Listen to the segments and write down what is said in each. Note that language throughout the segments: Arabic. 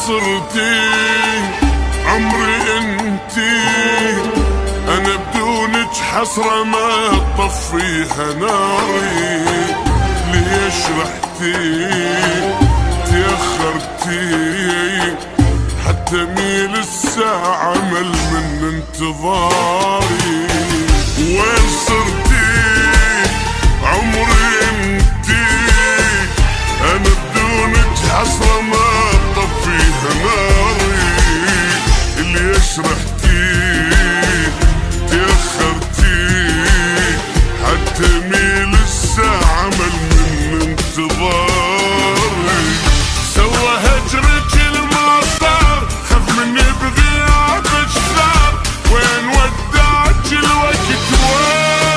صرتي عمري انتي، انا بدونك حسرة ما تطفيها ناري. ليش رحتي تأخرتي حتى ميل الساعة مل من انتظاري. وين صرتي عمري انتي، انا بدونك حسرة ما تطفيها ناري. ليش رحتي تأخرتي حتى ميل الساعة مل من انتظاري. سوى هجرك الما صار، خاف مني بغيابك ثار. وين ودعك الوقت وين؟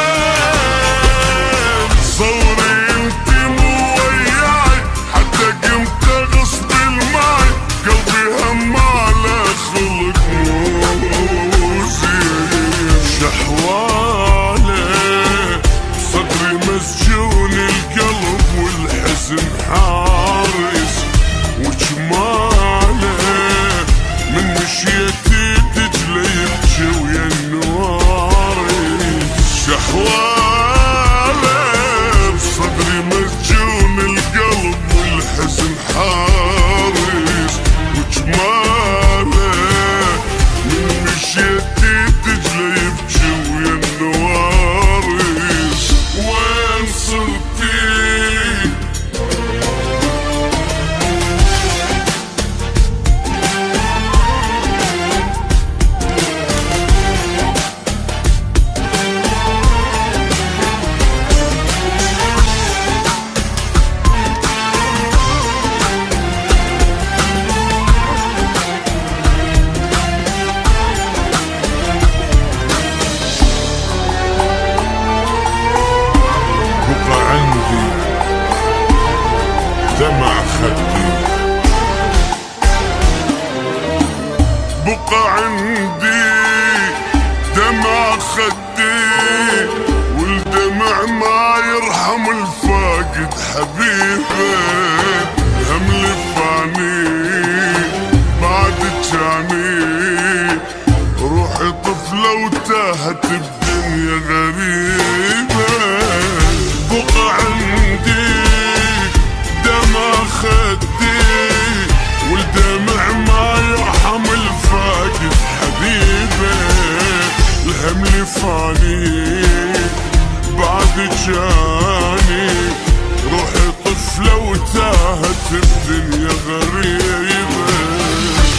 صوري انتي مو وياي، حتى قمت اغصب الماي. قلبي هم على خلق مو زين. شحواله صدري مسجون القلب والحزن حارس. وجماله من مشيتي تجلي يبكي ويا النوارس. شحواله بصدري مسجون القلب والحزن حارس. وجماله من مشيتي تجلي يبكي ويا النوارس. وين صرتي دمع خدي، بقى عندي دمع خدي. والدمع ما يرحم الفاقد حبيبه. هم لفاني بعد جاني، روحي طفلة وتاهت بدنيا غريبة. بقى عندي دمع خدي، والدمع ما يرحم الفاقد حبيبه. الهم لفاني بعد جاني، روحي طفلة وتاهت بدنيا غريبة.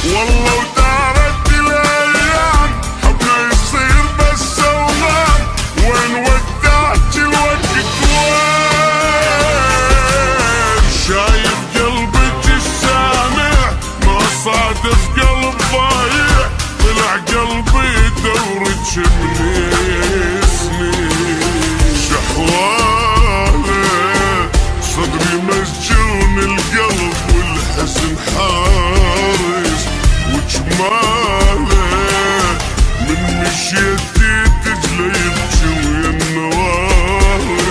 والله ودارت الايام حبنا يصير بس اوهام. وين ودعت الوقت وين؟ شايف قلبك السامع ما صادف قلب ضايع. طلع قلبي دورك من سنين. شحواله صدري مسجون القلب والحزن حارس. وجماله من مشيتي تجلي يبكي ويا النوارس.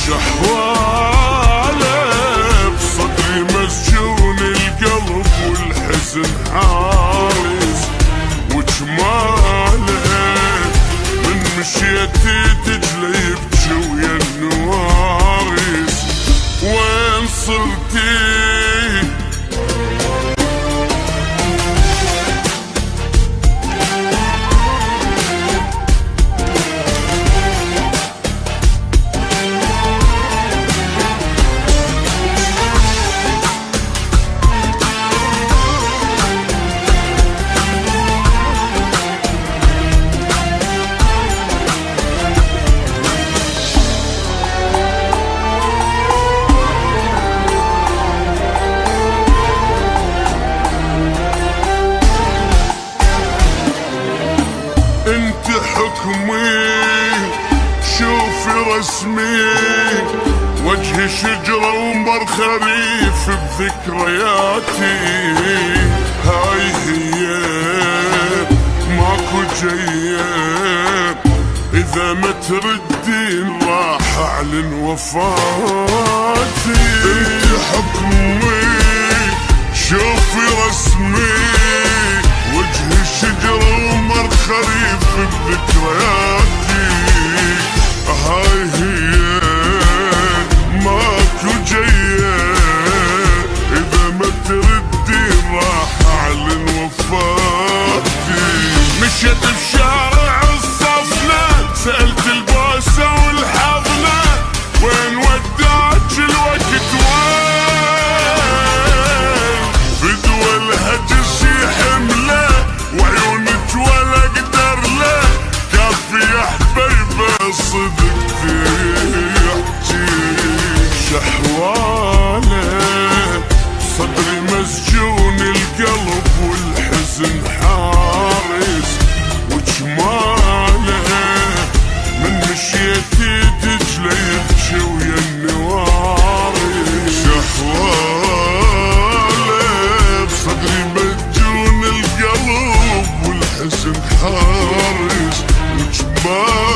شحواله بصدري مسجون القلب والحزن حارس. وجماله من مشيتي تجلي يبكي ويا النوارس. وين صرتي انت حكمي شوفي رسمي. وجهي شجرة ومر خريف بذكرياتي. هاي هي ماكو جاية، اذا ما تردين راح اعلن وفاتي. انت حكمي شوفي رسمي وجه الشجر ومر خريف بذكرياتي. هاي هي ماكو جاية إذا ما تردي راح أعلن وفاتي. مشيت بشارع الصفنة سألت البوسة والحضنة وين وداك الوقت وين؟ بدول هجسي حملة وعيونك ولا اقدر له كافي يا حبيبة صدقتي يحكي شحوالة. صدري مسجون القلب والحزن حارس وجماله من مشيتي دجلة يبكي ويا النواري. شحوالة بصدري مسجون القلب والحزن حارس وجماله